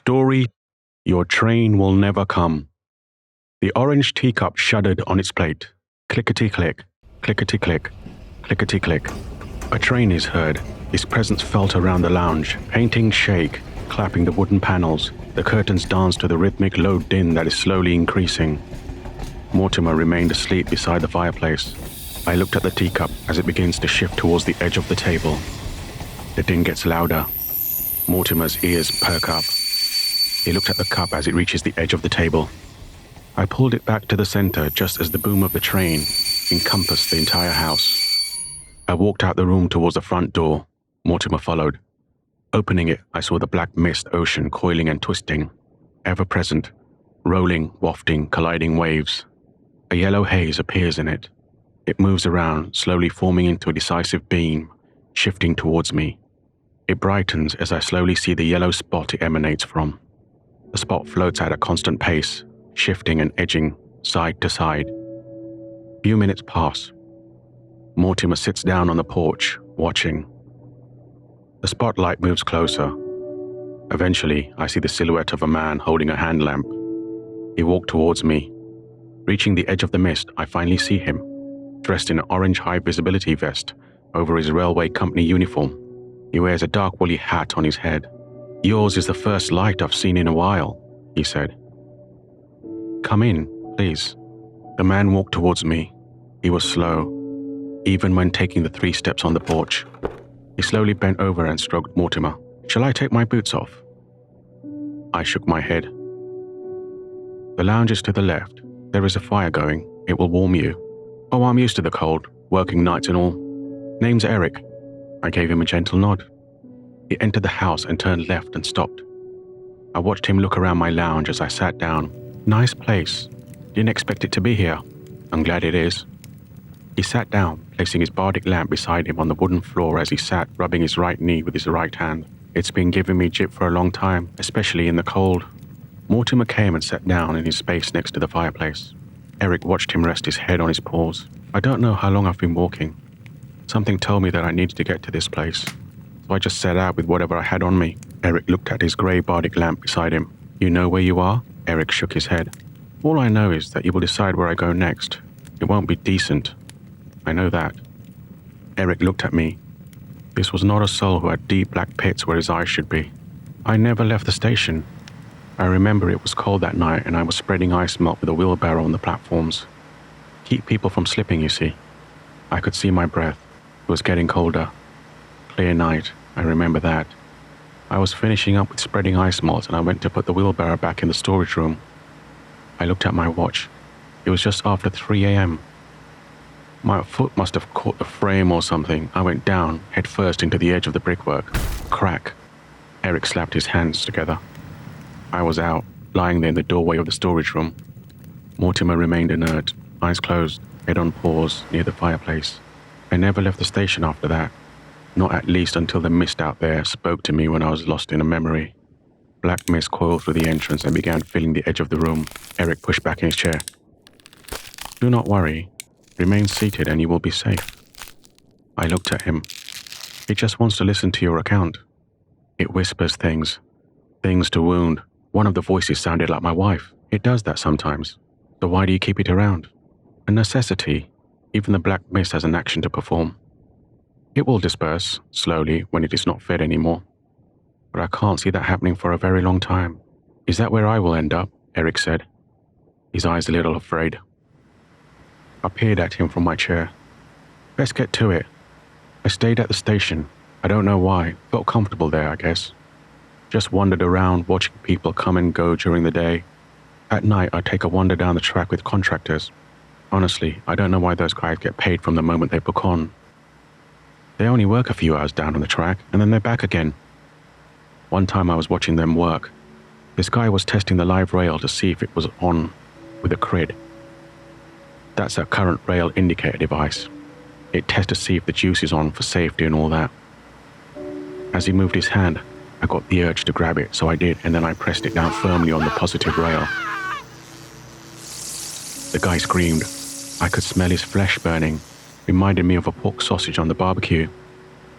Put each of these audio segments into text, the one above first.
story, Your Train Will Never Come. The orange teacup shuddered on its plate. Clickety-click, clickety-click, clickety-click. A train is heard. Its presence felt around the lounge. Paintings shake, clapping the wooden panels. The curtains dance to the rhythmic low din that is slowly increasing. Mortimer remained asleep beside the fireplace. I looked at the teacup as it begins to shift towards the edge of the table. The din gets louder. Mortimer's ears perk up. He looked at the cup as it reaches the edge of the table. I pulled it back to the center just as the boom of the train encompassed the entire house. I walked out the room towards the front door. Mortimer followed. Opening it, I saw the black mist ocean coiling and twisting, ever present, rolling, wafting, colliding waves. A yellow haze appears in it. It moves around, slowly forming into a decisive beam, shifting towards me. It brightens as I slowly see the yellow spot it emanates from. The spot floats at a constant pace, shifting and edging side to side. Few minutes pass. Mortimer sits down on the porch, watching. The spotlight moves closer. Eventually, I see the silhouette of a man holding a hand lamp. He walked towards me. Reaching the edge of the mist, I finally see him, dressed in an orange high-visibility vest over his railway company uniform. He wears a dark woolly hat on his head. "Yours is the first light I've seen in a while," he said. "Come in, please." The man walked towards me. He was slow, even when taking the 3 steps on the porch. He slowly bent over and stroked Mortimer. "Shall I take my boots off?" I shook my head. "The lounge is to the left. There is a fire going. It will warm you." "Oh, I'm used to the cold, working nights and all. Name's Eric." I gave him a gentle nod. He entered the house and turned left and stopped. I watched him look around my lounge as I sat down. "Nice place. Didn't expect it to be here. I'm glad it is." He sat down, placing his Bardic lamp beside him on the wooden floor as he sat, rubbing his right knee with his right hand. It's been giving me jip for a long time, especially in the cold. Mortimer came and sat down in his space next to the fireplace. Eric watched him rest his head on his paws. "I don't know how long I've been walking. Something told me that I needed to get to this place, so I just set out with whatever I had on me." Eric looked at his grey Bardic lamp beside him. "You know where you are?" Eric shook his head. "All I know is that you will decide where I go next. It won't be decent. I know that." Eric looked at me. This was not a soul who had deep black pits where his eyes should be. "I never left the station. I remember it was cold that night and I was spreading ice melt with a wheelbarrow on the platforms. Keep people from slipping, you see. I could see my breath. It was getting colder. Clear night, I remember that. I was finishing up with spreading ice melt and I went to put the wheelbarrow back in the storage room. I looked at my watch. It was just after 3 a.m. My foot must have caught the frame or something. I went down, head first into the edge of the brickwork. Crack. Eric slapped his hands together. I was out, lying there in the doorway of the storage room. Mortimer remained inert, eyes closed, head on paws, near the fireplace. I never left the station after that. Not at least until the mist out there spoke to me when I was lost in a memory. Black mist coiled through the entrance and began filling the edge of the room. Eric pushed back in his chair. "Do not worry. Remain seated and you will be safe." I looked at him. "It just wants to listen to your account. It whispers things to wound. One of the voices sounded like my wife. It does that sometimes. So why do you keep it around? A necessity. Even the black mist has an action to perform. It will disperse, slowly, when it is not fed anymore. But I can't see that happening for a very long time." "Is that where I will end up?" Eric said, his eyes a little afraid. I peered at him from my chair. "Let's get to it. I stayed at the station. I don't know why. Felt comfortable there, I guess. Just wandered around watching people come and go during the day. At night, I'd take a wander down the track with contractors. Honestly, I don't know why those guys get paid from the moment they book on. They only work a few hours down on the track, and then they're back again. One time I was watching them work. This guy was testing the live rail to see if it was on with a crid. That's a current rail indicator device. It tests to see if the juice is on for safety and all that. As he moved his hand, I got the urge to grab it, so I did, and then I pressed it down firmly on the positive rail. The guy screamed. I could smell his flesh burning. Reminded me of a pork sausage on the barbecue.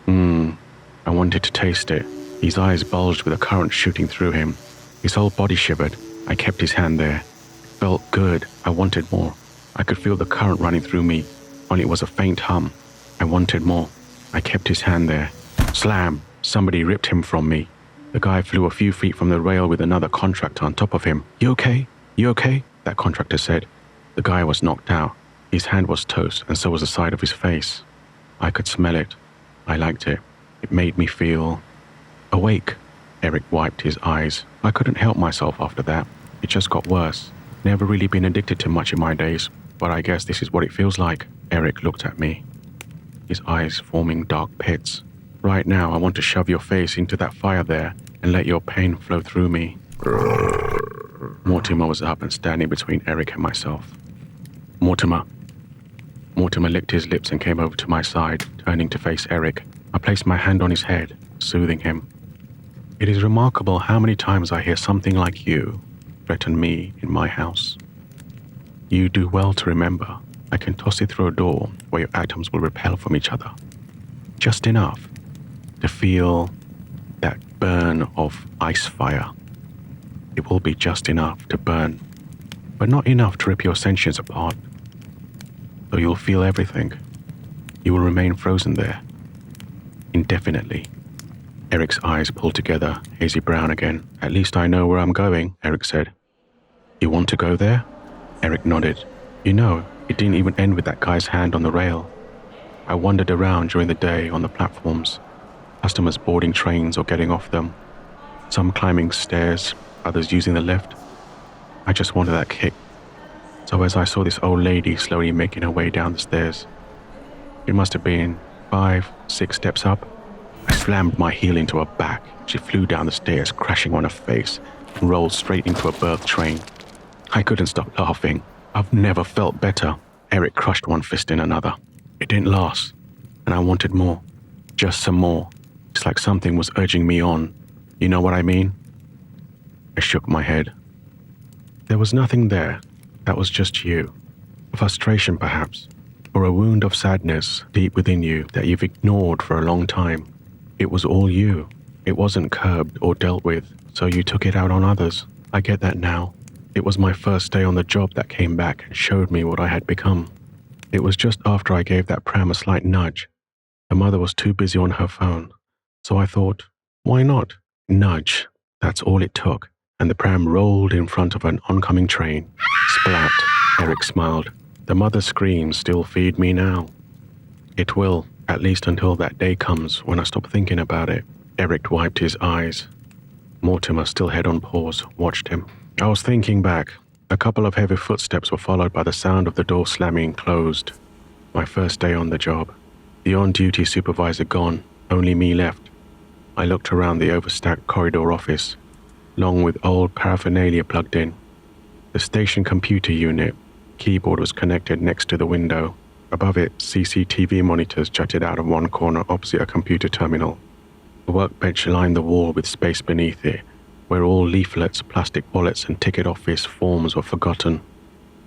I wanted to taste it. His eyes bulged with a current shooting through him. His whole body shivered. I kept his hand there. It felt good. I wanted more. I could feel the current running through me, only it was a faint hum. I wanted more. I kept his hand there. Slam! Somebody ripped him from me. The guy flew a few feet from the rail with another contractor on top of him. You okay? You okay? That contractor said. The guy was knocked out. His hand was toast, and so was the side of his face. I could smell it. I liked it. It made me feel awake. Eric wiped his eyes. I couldn't help myself after that. It just got worse. Never really been addicted to much in my days, but I guess this is what it feels like. Eric looked at me, his eyes forming dark pits. Right now, I want to shove your face into that fire there and let your pain flow through me. Mortimer was up and standing between Eric and myself. Mortimer. Mortimer licked his lips and came over to my side, turning to face Eric. I placed my hand on his head, soothing him. It is remarkable how many times I hear something like you threaten me in my house. You do well to remember I can toss it through a door where your atoms will repel from each other. Just enough to feel that burn of ice fire. It will be just enough to burn, but not enough to rip your sentience apart. So you'll feel everything. You will remain frozen there, indefinitely. Eric's eyes pulled together, hazy brown again. At least I know where I'm going, Eric said. You want to go there? Eric nodded. You know, it didn't even end with that guy's hand on the rail. I wandered around during the day on the platforms, customers boarding trains or getting off them, some climbing stairs, others using the lift. I just wanted that kick. So as I saw this old lady slowly making her way down the stairs, it must have been 5, 6 steps up, I slammed my heel into her back. She flew down the stairs, crashing on her face, and rolled straight into a berth train. I couldn't stop laughing. I've never felt better. Eric crushed one fist in another. It didn't last, and I wanted more. Just some more. It's like something was urging me on. You know what I mean? I shook my head. There was nothing there. That was just you. Frustration, perhaps, or a wound of sadness deep within you that you've ignored for a long time. It was all you. It wasn't curbed or dealt with, so you took it out on others. I get that now. It was my first day on the job that came back and showed me what I had become. It was just after I gave that pram a slight nudge. The mother was too busy on her phone, so I thought, why not? Nudge. That's all it took, and the pram rolled in front of an oncoming train. Splat. Eric smiled. The mother's screams still feed me now. It will, at least until that day comes when I stop thinking about it. Eric wiped his eyes. Mortimer, still head on paws, watched him. I was thinking back. A couple of heavy footsteps were followed by the sound of the door slamming closed. My first day on the job. The on-duty supervisor gone, only me left. I looked around the overstacked corridor office, long with old paraphernalia plugged in. The station computer unit. Keyboard was connected next to the window. Above it, CCTV monitors jutted out of one corner opposite a computer terminal. A workbench lined the wall with space beneath it, where all leaflets, plastic wallets, and ticket office forms were forgotten.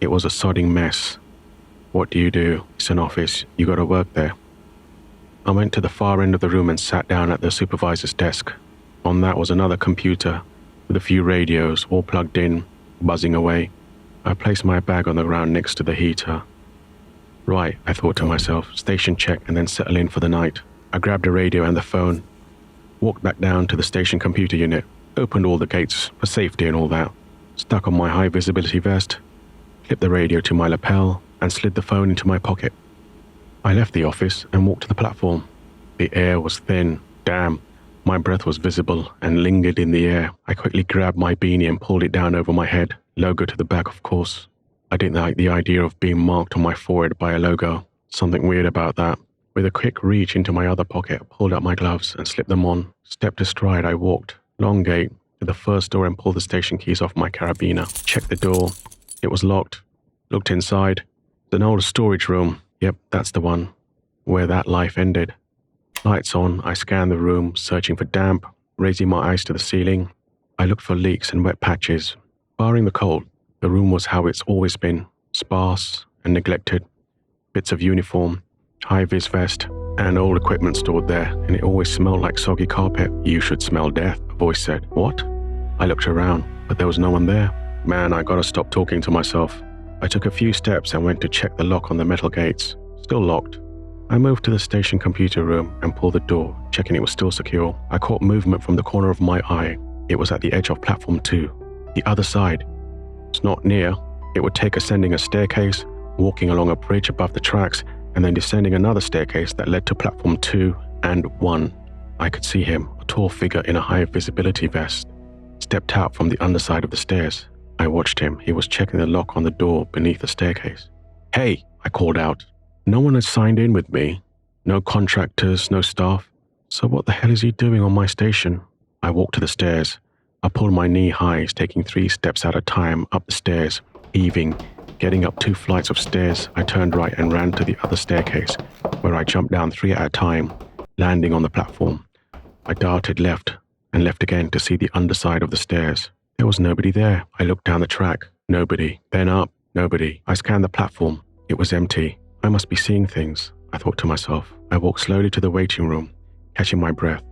It was a sodding mess. What do? It's an office. You gotta work there. I went to the far end of the room and sat down at the supervisor's desk. On that was another computer, with a few radios, all plugged in, buzzing away. I placed my bag on the ground next to the heater. Right, I thought to myself, station check and then settle in for the night. I grabbed a radio and the phone, walked back down to the station computer unit, opened all the gates for safety and all that, stuck on my high visibility vest, clipped the radio to my lapel, and slid the phone into my pocket. I left the office and walked to the platform. The air was thin. Damn, my breath was visible and lingered in the air. I quickly grabbed my beanie and pulled it down over my head, logo to the back, of course. I didn't like the idea of being marked on my forehead by a logo. Something weird about that. With a quick reach into my other pocket, I pulled out my gloves and slipped them on. Stepped astride, I walked, long gate, to the first door and pulled the station keys off my carabiner. Checked the door. It was locked. Looked inside. An old storage room. Yep, that's the one. Where that life ended. Lights on, I scanned the room, searching for damp, raising my eyes to the ceiling. I looked for leaks and wet patches. Barring the cold, the room was how it's always been, sparse and neglected. Bits of uniform, high-vis vest, and old equipment stored there, and it always smelled like soggy carpet. You should smell death, a voice said. What? I looked around, but there was no one there. Man, I gotta stop talking to myself. I took a few steps and went to check the lock on the metal gates. Still locked. I moved to the station computer room and pulled the door, checking it was still secure. I caught movement from the corner of my eye. It was at the edge of platform 2. The other side. It's not near. It would take ascending a staircase, walking along a bridge above the tracks, and then descending another staircase that led to platform 2 and 1. I could see him, a tall figure in a high visibility vest, stepped out from the underside of the stairs. I watched him. He was checking the lock on the door beneath the staircase. "Hey," I called out. No one had signed in with me. No contractors, no staff. So what the hell is he doing on my station? I walked to the stairs. I pulled my knee highs, taking 3 steps at a time up the stairs, heaving. Getting up 2 flights of stairs, I turned right and ran to the other staircase, where I jumped down 3 at a time, landing on the platform. I darted left and left again to see the underside of the stairs. There was nobody there. I looked down the track. Nobody. Then up. Nobody. I scanned the platform. It was empty. I must be seeing things, I thought to myself. I walked slowly to the waiting room, catching my breath.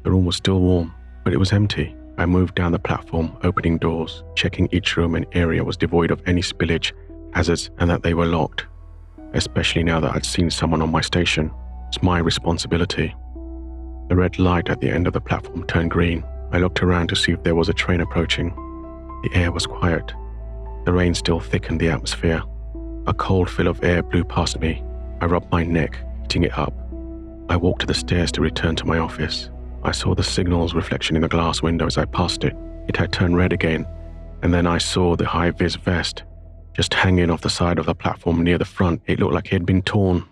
The room was still warm, but it was empty. I moved down the platform, opening doors, checking each room and area was devoid of any spillage, hazards, and that they were locked. Especially now that I'd seen someone on my station. It's my responsibility. The red light at the end of the platform turned green. I looked around to see if there was a train approaching. The air was quiet. The rain still thickened the atmosphere. A cold fill of air blew past me. I rubbed my neck, heating it up. I walked to the stairs to return to my office. I saw the signal's reflection in the glass window as I passed it. It had turned red again, and then I saw the high-vis vest just hanging off the side of the platform near the front. It looked like it had been torn.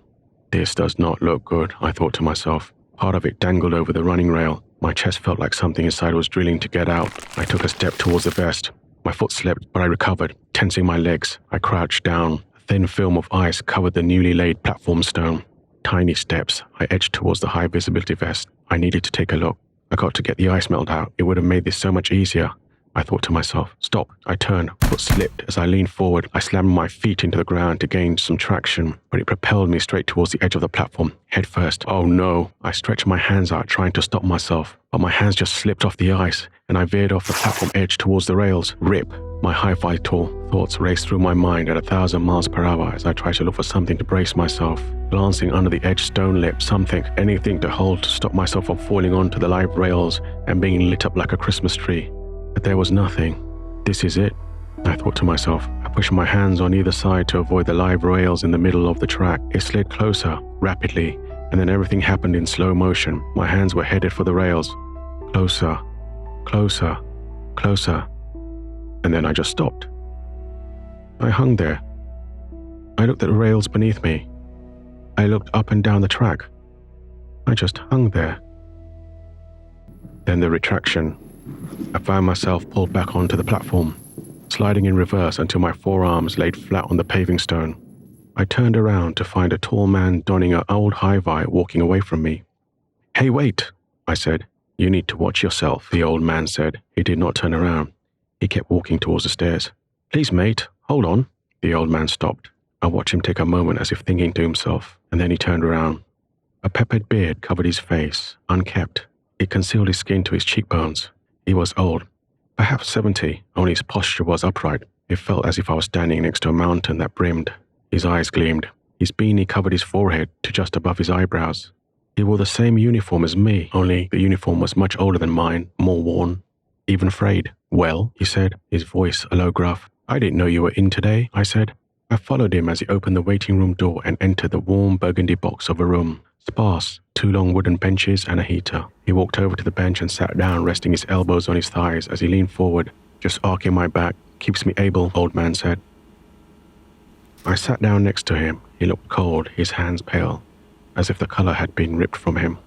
This does not look good, I thought to myself. Part of it dangled over the running rail. My chest felt like something inside was drilling to get out. I took a step towards the vest. My foot slipped, but I recovered. Tensing my legs, I crouched down. A thin film of ice covered the newly laid platform stone. Tiny steps, I edged towards the high visibility vest. I needed to take a look. I got to get the ice melt out. It would have made this so much easier. I thought to myself. Stop. I turned. Foot slipped. As I leaned forward, I slammed my feet into the ground to gain some traction, but it propelled me straight towards the edge of the platform, head first. Oh no. I stretched my hands out, trying to stop myself, but my hands just slipped off the ice, and I veered off the platform edge towards the rails. Rip. My high-vital thoughts raced through my mind at 1,000 miles per hour as I tried to look for something to brace myself. Glancing under the edge stone lip, something, anything to hold to stop myself from falling onto the live rails and being lit up like a Christmas tree. But there was nothing. This is it, I thought to myself. I pushed my hands on either side to avoid the live rails in the middle of the track. It slid closer, rapidly, and then everything happened in slow motion. My hands were headed for the rails. Closer, closer, closer. And then I just stopped. I hung there. I looked at the rails beneath me. I looked up and down the track. I just hung there. Then the retraction. I found myself pulled back onto the platform, sliding in reverse until my forearms laid flat on the paving stone. I turned around to find a tall man donning an old hi-vi walking away from me. "Hey, wait," I said. "You need to watch yourself," the old man said. He did not turn around. He kept walking towards the stairs. "Please, mate, hold on." The old man stopped. I watched him take a moment as if thinking to himself, and then he turned around. A peppered beard covered his face, unkempt. It concealed his skin to his cheekbones. He was old, perhaps 70, only his posture was upright. It felt as if I was standing next to a mountain that brimmed. His eyes gleamed. His beanie covered his forehead to just above his eyebrows. He wore the same uniform as me, only the uniform was much older than mine, more worn, even frayed. "Well," he said, his voice a low gruff. "I didn't know you were in today," I said. I followed him as he opened the waiting room door and entered the warm burgundy box of a room. Sparse, 2 long wooden benches and a heater. He walked over to the bench and sat down, resting his elbows on his thighs as he leaned forward. "Just arcing my back. Keeps me able," old man said. I sat down next to him. He looked cold, his hands pale, as if the color had been ripped from him.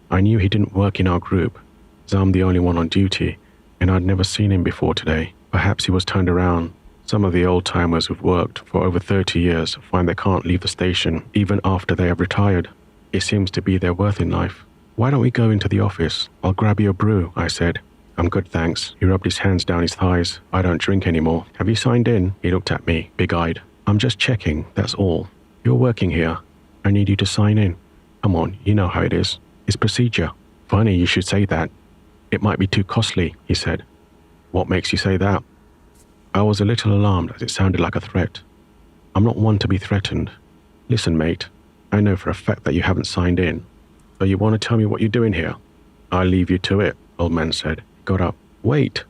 I knew he didn't work in our group, as I'm the only one on duty, and I'd never seen him before today. Perhaps he was turned around. Some of the old-timers who've worked for over 30 years find they can't leave the station, even after they have retired. It seems to be their worth in life. "Why don't we go into the office? I'll grab you a brew," I said. "I'm good, thanks." He rubbed his hands down his thighs. "I don't drink anymore." "Have you signed in?" He looked at me, big-eyed. "I'm just checking, that's all. You're working here. I need you to sign in. Come on, you know how it is. It's procedure." "Funny you should say that. It might be too costly," he said. What makes you say that? I was a little alarmed as it sounded like a threat. I'm not one to be threatened. Listen, mate, I know for a fact that you haven't signed in. So you want to tell me what you're doing here? I'll leave you to it, old man said. He got up. Wait.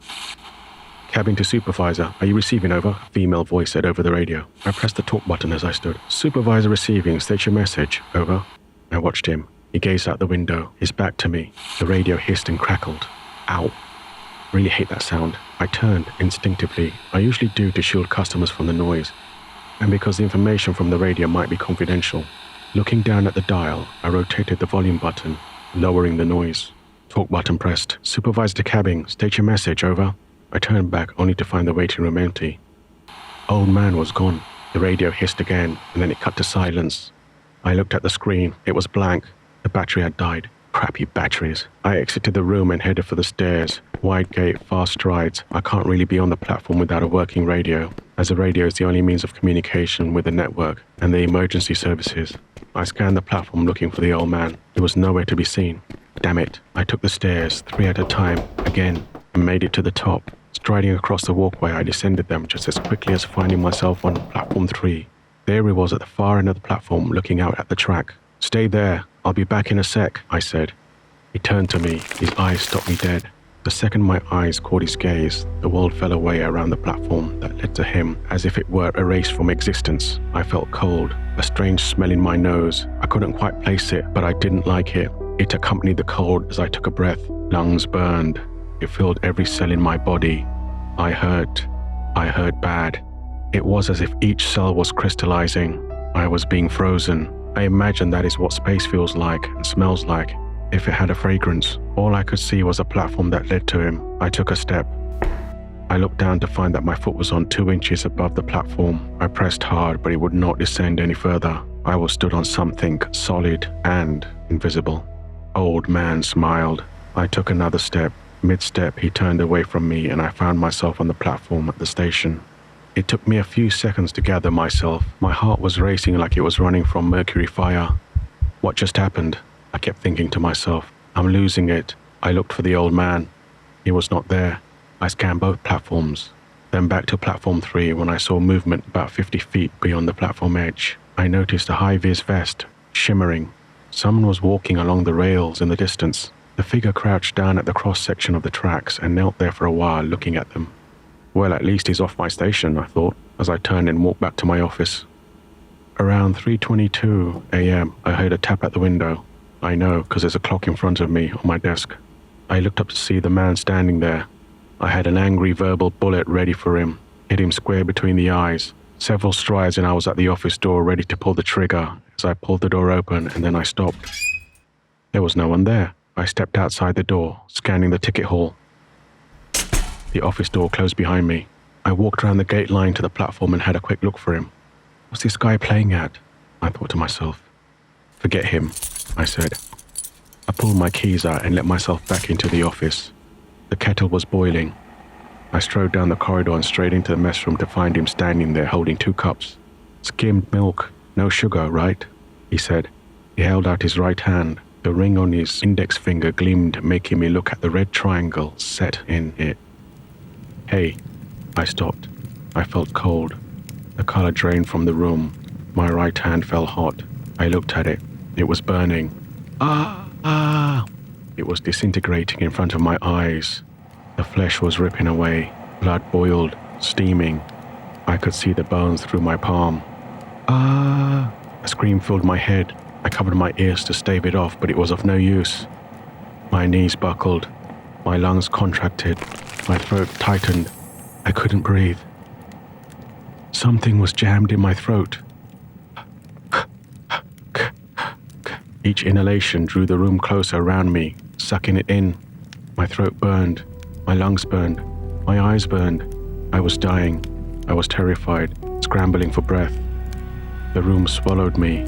Cabin to supervisor, are you receiving over? A female voice said over the radio. I pressed the talk button as I stood. Supervisor receiving, state your message, over. I watched him. He gazed out the window, his back to me. The radio hissed and crackled. Ow. Really hate that sound. I turned instinctively. I usually do to shield customers from the noise, and because the information from the radio might be confidential. Looking down at the dial, I rotated the volume button, lowering the noise. Talk button pressed. Supervisor to cabin, state your message, over. I turned back only to find the waiting room empty. Old man was gone. The radio hissed again, and then it cut to silence. I looked at the screen. It was blank. The battery had died. Crappy batteries. I exited the room and headed for the stairs. Wide gate, fast strides. I can't really be on the platform without a working radio, as the radio is the only means of communication with the network and the emergency services. I scanned the platform looking for the old man. He was nowhere to be seen. Damn it. I took the stairs, 3 at a time, again, and made it to the top. Striding across the walkway, I descended them just as quickly as finding myself on platform 3. There he was at the far end of the platform, looking out at the track. Stay there. I'll be back in a sec, I said. He turned to me. His eyes stopped me dead. The second my eyes caught his gaze, the world fell away around the platform that led to him, as if it were erased from existence. I felt cold, a strange smell in my nose. I couldn't quite place it, but I didn't like it. It accompanied the cold as I took a breath. Lungs burned. It filled every cell in my body. I hurt. I hurt bad. It was as if each cell was crystallizing. I was being frozen. I imagine that is what space feels like and smells like, if it had a fragrance. All I could see was a platform that led to him. I took a step. I looked down to find that my foot was on 2 inches above the platform. I pressed hard, but it would not descend any further. I was stood on something solid and invisible. Old man smiled. I took another step. Mid-step, he turned away from me and I found myself on the platform at the station. It took me a few seconds to gather myself. My heart was racing like it was running from mercury fire. What just happened? I kept thinking to myself. I'm losing it. I looked for the old man. He was not there. I scanned both platforms. Then back to platform 3 when I saw movement about 50 feet beyond the platform edge. I noticed a high-vis vest, shimmering. Someone was walking along the rails in the distance. The figure crouched down at the cross-section of the tracks and knelt there for a while looking at them. Well, at least he's off my station, I thought, as I turned and walked back to my office. Around 3:22 a.m., I heard a tap at the window. I know, because there's a clock in front of me on my desk. I looked up to see the man standing there. I had an angry verbal bullet ready for him, hit him square between the eyes. Several strides and I was at the office door ready to pull the trigger as I pulled the door open and then I stopped. There was no one there. I stepped outside the door, scanning the ticket hall. The office door closed behind me. I walked around the gate line to the platform and had a quick look for him. What's this guy playing at? I thought to myself. Forget him, I said. I pulled my keys out and let myself back into the office. The kettle was boiling. I strode down the corridor and straight into the mess room to find him standing there holding 2 cups. Skimmed milk, no sugar, right? He said. He held out his right hand. The ring on his index finger gleamed, making me look at the red triangle set in it. Hey, I stopped. I felt cold. The color drained from the room. My right hand felt hot. I looked at it. It was burning. Ah! It was disintegrating in front of my eyes. The flesh was ripping away. Blood boiled, steaming. I could see the bones through my palm. Ah! A scream filled my head. I covered my ears to stave it off, but it was of no use. My knees buckled. My lungs contracted. My throat tightened. I couldn't breathe. Something was jammed in my throat. Each inhalation drew the room closer around me, sucking it in. My throat burned. My lungs burned. My eyes burned. I was dying. I was terrified, scrambling for breath. The room swallowed me.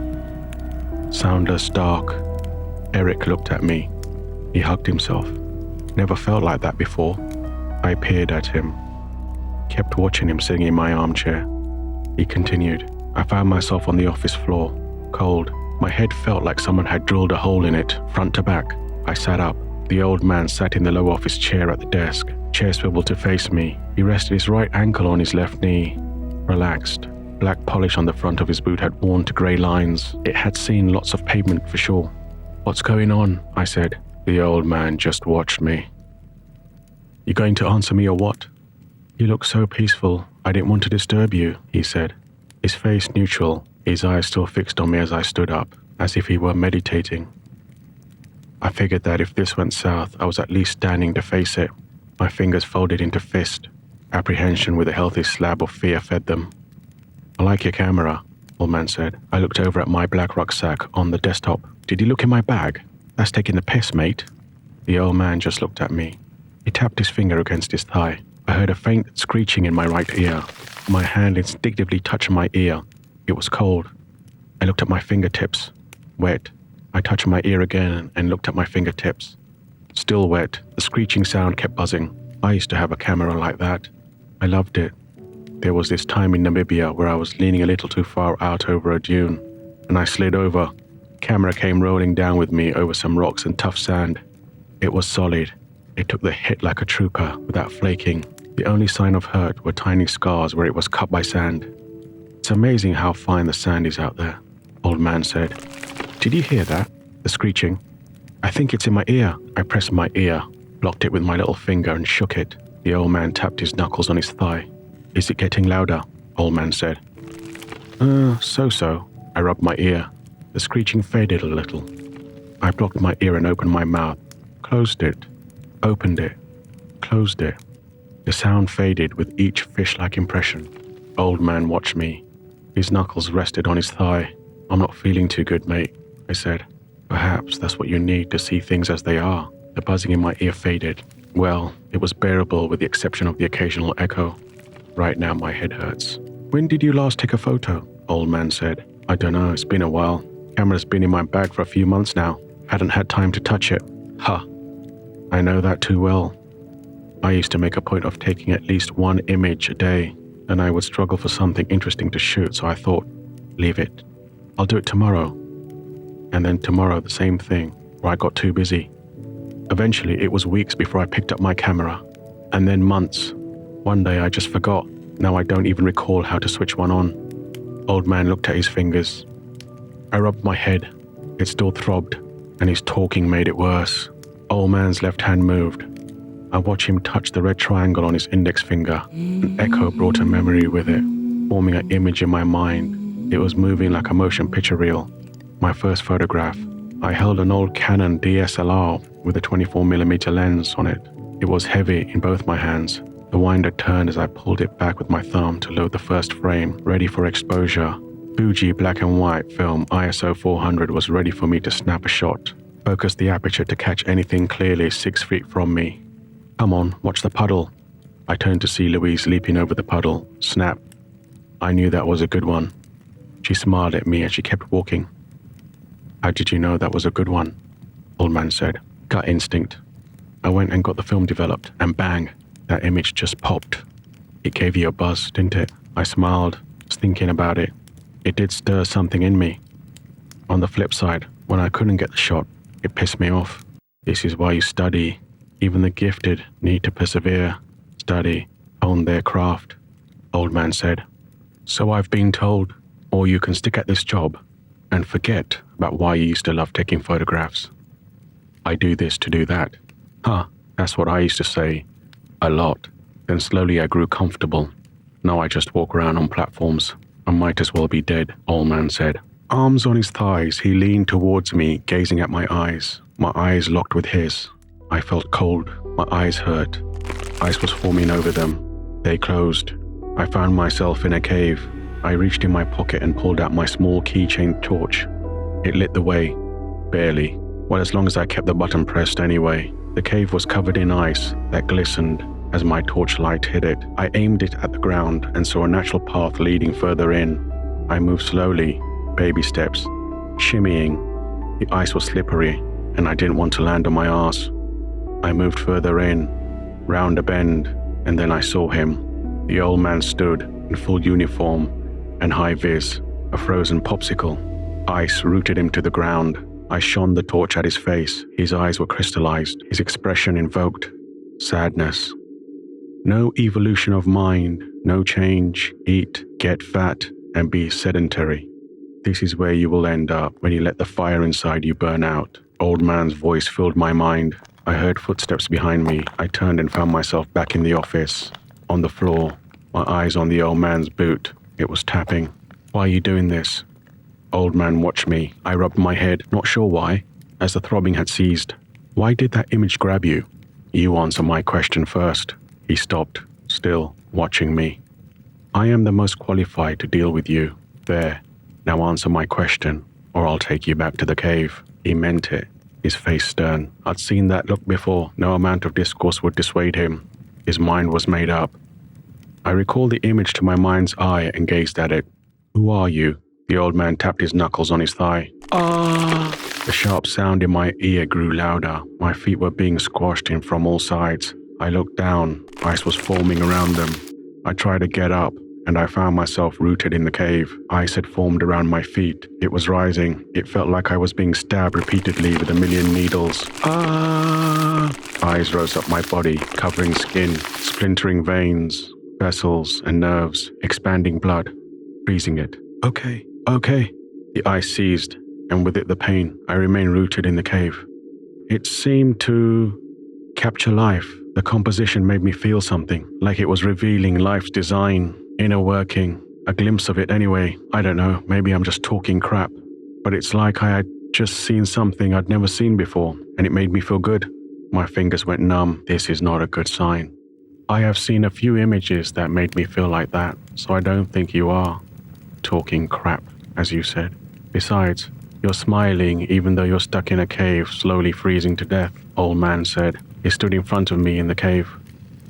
Soundless, dark. Eric looked at me. He hugged himself. Never felt like that before. I peered at him. Kept watching him sitting in my armchair. He continued. I found myself on the office floor, cold. My head felt like someone had drilled a hole in it, front to back. I sat up. The old man sat in the low office chair at the desk, chair swiveled to face me. He rested his right ankle on his left knee. Relaxed. Black polish on the front of his boot had worn to grey lines. It had seen lots of pavement for sure. "What's going on?" I said. The old man just watched me. "You going to answer me or what?" "You look so peaceful. I didn't want to disturb you," he said. His face neutral, his eyes still fixed on me as I stood up, as if he were meditating. I figured that if this went south, I was at least standing to face it. My fingers folded into fist. Apprehension with a healthy slab of fear fed them. "I like your camera," old man said. I looked over at my black rucksack on the desktop. "Did you look in my bag? That's taking the piss, mate." The old man just looked at me. He tapped his finger against his thigh. I heard a faint screeching in my right ear. My hand instinctively touched my ear. It was cold. I looked at my fingertips. Wet. I touched my ear again and looked at my fingertips. Still wet. The screeching sound kept buzzing. I used to have a camera like that. I loved it. There was this time in Namibia where I was leaning a little too far out over a dune, and I slid over. Camera came rolling down with me over some rocks and tough sand. It was solid. It took the hit like a trooper without flaking. The only sign of hurt were tiny scars where it was cut by sand. "It's amazing how fine the sand is out there," old man said. "Did you hear that? The screeching?" "I think it's in my ear." I pressed my ear, blocked it with my little finger and shook it. The old man tapped his knuckles on his thigh. "Is it getting louder?" old man said. So. I rubbed my ear. The screeching faded a little. I blocked my ear and opened my mouth. Closed it. Opened it. Closed it. The sound faded with each fish-like impression. Old man watched me. His knuckles rested on his thigh. "I'm not feeling too good, mate," I said. "Perhaps that's what you need to see things as they are." The buzzing in my ear faded. Well, it was bearable with the exception of the occasional echo. Right now my head hurts. "When did you last take a photo?" old man said. "I don't know, it's been a while. Camera's been in my bag for a few months now. Hadn't had time to touch it." "Huh. I know that too well. I used to make a point of taking at least one image a day, and I would struggle for something interesting to shoot, so I thought, leave it. I'll do it tomorrow. And then tomorrow the same thing, or I got too busy. Eventually it was weeks before I picked up my camera, and then months. One day I just forgot. Now I don't even recall how to switch one on." Old man looked at his fingers. I rubbed my head. It still throbbed, and his talking made it worse. Old man's left hand moved. I watched him touch the red triangle on his index finger. An echo brought a memory with it, forming an image in my mind. It was moving like a motion picture reel. My first photograph. I held an old Canon DSLR with a 24mm lens on it. It was heavy in both my hands. The winder turned as I pulled it back with my thumb to load the first frame, ready for exposure. Fuji black and white film ISO 400 was ready for me to snap a shot. Focus the aperture to catch anything clearly 6 feet from me. "Come on, watch the puddle." I turned to see Louise leaping over the puddle. Snap. I knew that was a good one. She smiled at me as she kept walking. "How did you know that was a good one?" old man said. "Gut instinct." I went and got the film developed, and bang, that image just popped. "It gave you a buzz, didn't it?" I smiled, just thinking about it. It did stir something in me. On the flip side, when I couldn't get the shot, it pissed me off. This is why you study. Even the gifted need to persevere, study, hone their craft, old man said. "So I've been told, or you can stick at this job and forget about why you used to love taking photographs. I do this to do that." Huh, that's what I used to say. A lot. Then slowly I grew comfortable. Now I just walk around on platforms. I might as well be dead, old man said. Arms on his thighs, he leaned towards me, gazing at my eyes. My eyes locked with his. I felt cold. My eyes hurt. Ice was forming over them. They closed. I found myself in a cave. I reached in my pocket and pulled out my small keychain torch. It lit the way. Barely. Well, as long as I kept the button pressed anyway. The cave was covered in ice that glistened as my torchlight hit it. I aimed it at the ground and saw a natural path leading further in. I moved slowly, baby steps, shimmying. The ice was slippery, and I didn't want to land on my arse. I moved further in, round a bend, and then I saw him. The old man stood in full uniform and high vis, a frozen popsicle. Ice rooted him to the ground. I shone the torch at his face. His eyes were crystallized. His expression invoked sadness. No evolution of mind, no change, eat, get fat, and be sedentary. This is where you will end up when you let the fire inside you burn out. Old man's voice filled my mind. I heard footsteps behind me. I turned and found myself back in the office, on the floor, my eyes on the old man's boot. It was tapping. Why are you doing this? Old man watched me. I rubbed my head, not sure why, as the throbbing had ceased. Why did that image grab you? You answer my question first. He stopped, still watching me. I am the most qualified to deal with you. There. Now answer my question, or I'll take you back to the cave. He meant it, his face stern. I'd seen that look before. No amount of discourse would dissuade him. His mind was made up. I recalled the image to my mind's eye and gazed at it. Who are you? The old man tapped his knuckles on his thigh. Ah! The sharp sound in my ear grew louder. My feet were being squashed in from all sides. I looked down. Ice was forming around them. I tried to get up, and I found myself rooted in the cave. Ice had formed around my feet. It was rising. It felt like I was being stabbed repeatedly with a million needles. Ah! Eyes rose up my body, covering skin, splintering veins, vessels and nerves, expanding blood, freezing it. Okay. The ice seized, and with it the pain. I remained rooted in the cave. It seemed to capture life. The composition made me feel something, like it was revealing life's design, inner working, a glimpse of it anyway. I don't know, maybe I'm just talking crap, but it's like I had just seen something I'd never seen before, and it made me feel good. My fingers went numb. This is not a good sign. I have seen a few images that made me feel like that, so I don't think you are talking crap, as you said. Besides, you're smiling even though you're stuck in a cave, slowly freezing to death, old man said. He stood in front of me in the cave.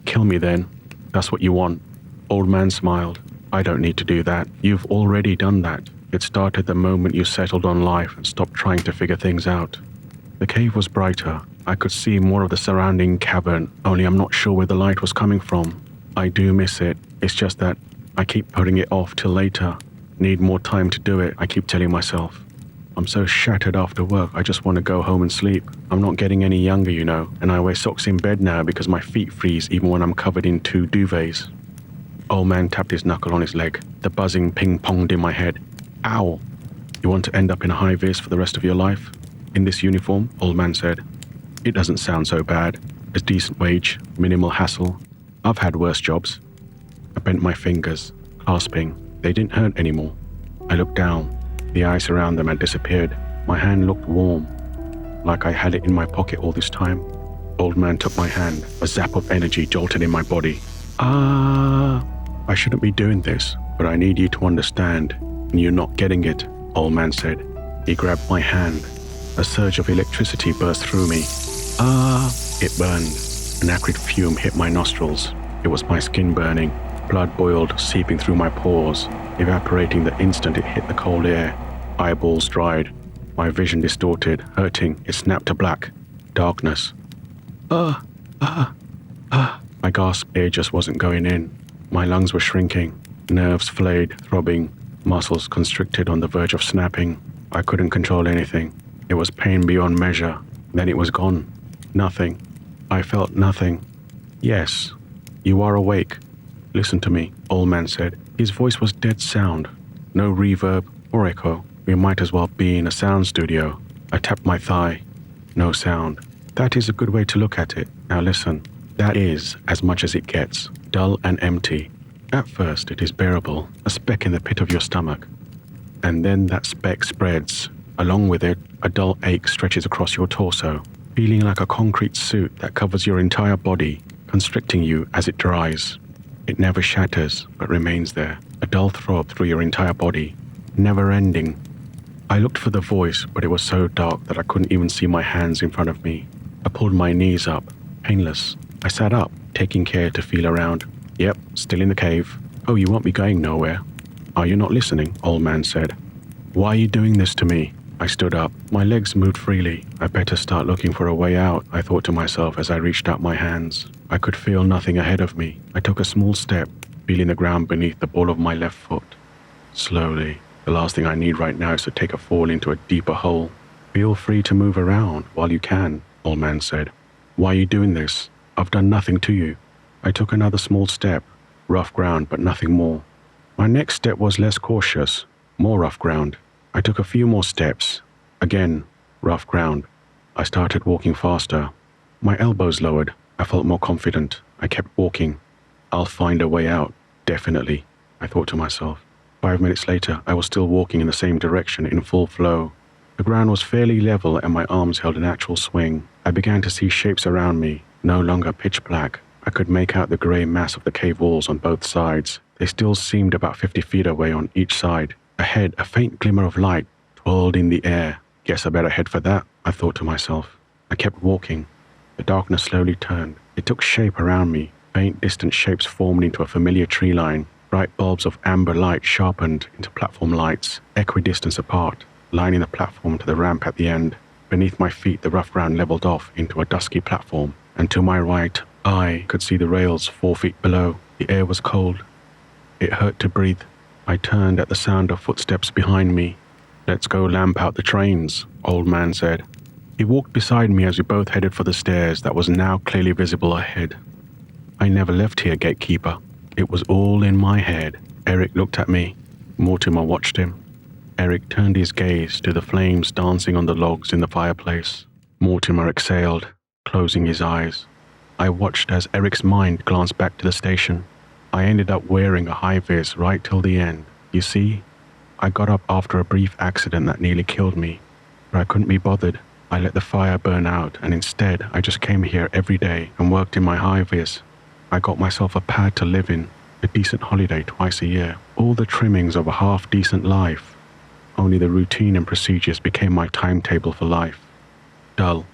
Kill me then. That's what you want. Old man smiled. I don't need to do that. You've already done that. It started the moment you settled on life and stopped trying to figure things out. The cave was brighter. I could see more of the surrounding cavern, only I'm not sure where the light was coming from. I do miss it. It's just that I keep putting it off till later. Need more time to do it, I keep telling myself. I'm so shattered after work, I just want to go home and sleep. I'm not getting any younger, you know, and I wear socks in bed now because my feet freeze even when I'm covered in 2 duvets. Old man tapped his knuckle on his leg. The buzzing ping-ponged in my head. Ow! You want to end up in a high-vis for the rest of your life? In this uniform? Old man said. It doesn't sound so bad. A decent wage, minimal hassle. I've had worse jobs. I bent my fingers, clasping. They didn't hurt anymore. I looked down. The ice around them had disappeared. My hand looked warm, like I had it in my pocket all this time. Old man took my hand. A zap of energy jolted in my body. I shouldn't be doing this, but I need you to understand, and you're not getting it, old man said. He grabbed my hand. A surge of electricity burst through me. It burned. An acrid fume hit my nostrils. It was my skin burning. Blood boiled, seeping through my pores, evaporating the instant it hit the cold air. Eyeballs dried. My vision distorted, hurting. It snapped to black. Darkness. I gasped. Air just wasn't going in. My lungs were shrinking. Nerves flayed, throbbing. Muscles constricted on the verge of snapping. I couldn't control anything. It was pain beyond measure. Then it was gone. Nothing. I felt nothing. Yes, you are awake. Listen to me, old man said. His voice was dead sound. No reverb or echo. We might as well be in a sound studio. I tapped my thigh. No sound. That is a good way to look at it. Now listen. That is as much as it gets. Dull and empty. At first it is bearable, a speck in the pit of your stomach. And then that speck spreads. Along with it, a dull ache stretches across your torso, feeling like a concrete suit that covers your entire body, constricting you as it dries. It never shatters, but remains there, a dull throb through your entire body, never ending. I looked for the voice, but it was so dark that I couldn't even see my hands in front of me. I pulled my knees up, painless. I sat up, taking care to feel around. Yep, still in the cave. Oh, you won't be going nowhere. Are you not listening? Old man said. Why are you doing this to me? I stood up. My legs moved freely. I better start looking for a way out, I thought to myself as I reached out my hands. I could feel nothing ahead of me. I took a small step, feeling the ground beneath the ball of my left foot. Slowly. The last thing I need right now is to take a fall into a deeper hole. Feel free to move around while you can, old man said. Why are you doing this? I've done nothing to you. I took another small step, rough ground but nothing more. My next step was less cautious, more rough ground. I took a few more steps, again, rough ground. I started walking faster. My elbows lowered. I felt more confident. I kept walking. I'll find a way out, definitely, I thought to myself. 5 minutes later, I was still walking in the same direction in full flow. The ground was fairly level and my arms held an actual swing. I began to see shapes around me, no longer pitch black. I could make out the grey mass of the cave walls on both sides. They still seemed about 50 feet away on each side. Ahead, a faint glimmer of light twirled in the air. Guess I better head for that, I thought to myself. I kept walking. The darkness slowly turned. It took shape around me. Faint, distant shapes formed into a familiar tree line. Bright bulbs of amber light sharpened into platform lights, equidistant apart, lining the platform to the ramp at the end. Beneath my feet, the rough ground leveled off into a dusky platform, and to my right, I could see the rails 4 feet below. The air was cold. It hurt to breathe. I turned at the sound of footsteps behind me. "Let's go lamp out the trains," old man said. He walked beside me as we both headed for the stairs that was now clearly visible ahead. I never left here, gatekeeper. It was all in my head. Eric looked at me. Mortimer watched him. Eric turned his gaze to the flames dancing on the logs in the fireplace. Mortimer exhaled, closing his eyes. I watched as Eric's mind glanced back to the station. I ended up wearing a high-vis right till the end. You see, I got up after a brief accident that nearly killed me, but I couldn't be bothered. I let the fire burn out, and instead I just came here every day and worked in my high-vis. I got myself a pad to live in, a decent holiday twice a year, all the trimmings of a half-decent life. Only the routine and procedures became my timetable for life. Dull.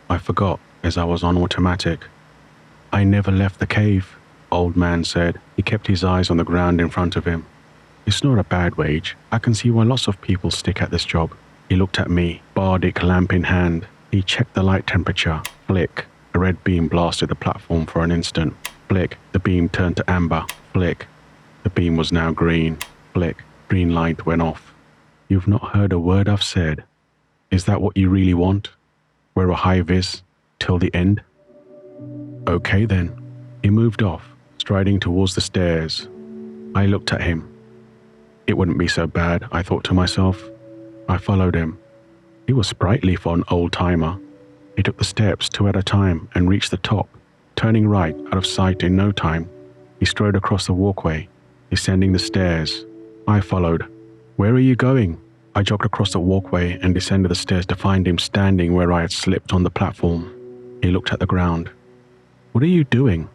I forgot as I was on automatic. I never left the cave, old man said. He kept his eyes on the ground in front of him. It's not a bad wage. I can see why lots of people stick at this job. He looked at me, bardic lamp in hand. He checked the light temperature. Flick. A red beam blasted the platform for an instant. Flick. The beam turned to amber. Flick. The beam was now green. Flick. Green light went off. You've not heard a word I've said. Is that what you really want? Wear a high-vis till the end? Okay then. He moved off, striding towards the stairs. I looked at him. It wouldn't be so bad, I thought to myself. I followed him. He was sprightly for an old-timer. He took the steps 2 at a time and reached the top, turning right out of sight in no time. He strode across the walkway, descending the stairs. I followed. Where are you going? I jogged across the walkway and descended the stairs to find him standing where I had slipped on the platform. He looked at the ground. What are you doing?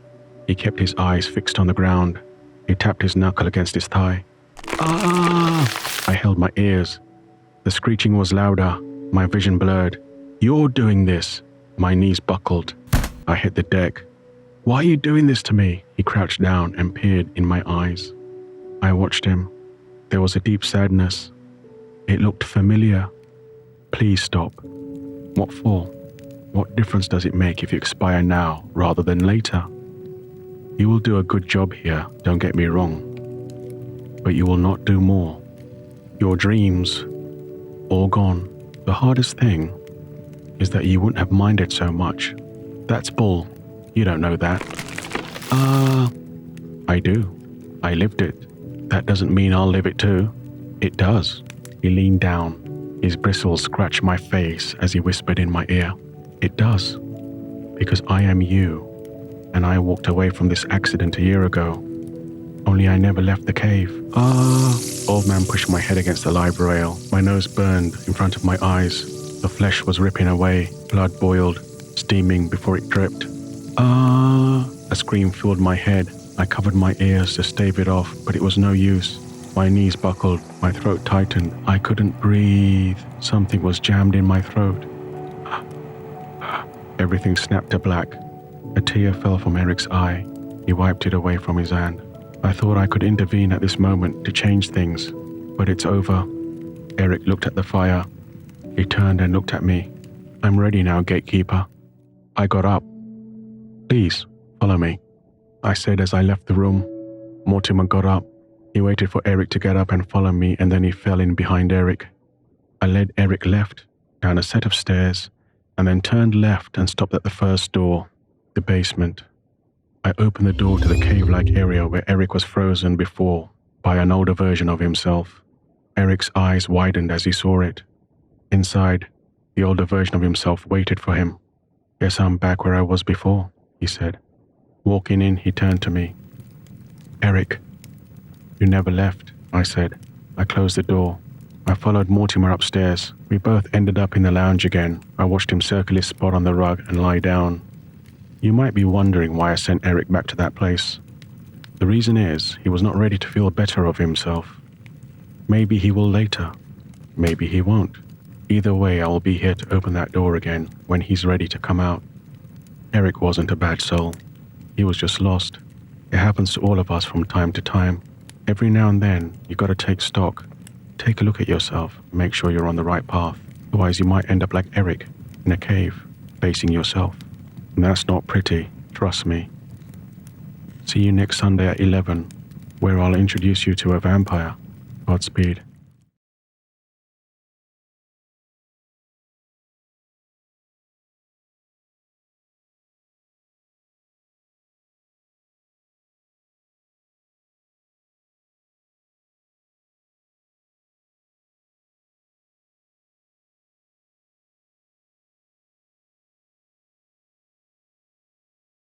He kept his eyes fixed on the ground. He tapped his knuckle against his thigh. Ah! I held my ears. The screeching was louder, my vision blurred. You're doing this. My knees buckled. I hit the deck. Why are you doing this to me? He crouched down and peered in my eyes. I watched him. There was a deep sadness. It looked familiar. Please stop. What for? What difference does it make if you expire now rather than later? You will do a good job here, don't get me wrong. But you will not do more. Your dreams, all gone. The hardest thing is that you wouldn't have minded so much. That's bull. You don't know that. I do. I lived it. That doesn't mean I'll live it too. It does. He leaned down. His bristles scratched my face as he whispered in my ear. It does. Because I am you. And I walked away from this accident a year ago. Only I never left the cave. Old man pushed my head against the live rail. My nose burned in front of my eyes. The flesh was ripping away. Blood boiled, steaming before it dripped. A scream filled my head. I covered my ears to stave it off, but it was no use. My knees buckled, my throat tightened. I couldn't breathe. Something was jammed in my throat. Everything snapped to black. A tear fell from Eric's eye. He wiped it away from his hand. I thought I could intervene at this moment to change things, but it's over. Eric looked at the fire. He turned and looked at me. I'm ready now, gatekeeper. I got up. Please, follow me, I said as I left the room. Mortimer got up. He waited for Eric to get up and follow me, and then he fell in behind Eric. I led Eric left, down a set of stairs, and then turned left and stopped at the first door, the basement. I opened the door to the cave-like area where Eric was frozen before by an older version of himself. Eric's eyes widened as he saw it. Inside, the older version of himself waited for him. "Guess I'm back where I was before," he said. Walking in, he turned to me. "Eric, you never left," I said. I closed the door. I followed Mortimer upstairs. We both ended up in the lounge again. I watched him circle his spot on the rug and lie down. You might be wondering why I sent Eric back to that place. The reason is, he was not ready to feel better of himself. Maybe he will later. Maybe he won't. Either way, I will be here to open that door again when he's ready to come out. Eric wasn't a bad soul. He was just lost. It happens to all of us from time to time. Every now and then, you gotta take stock. Take a look at yourself, make sure you're on the right path. Otherwise, you might end up like Eric, in a cave, facing yourself. And that's not pretty, trust me. See you next Sunday at 11, where I'll introduce you to a vampire. Godspeed.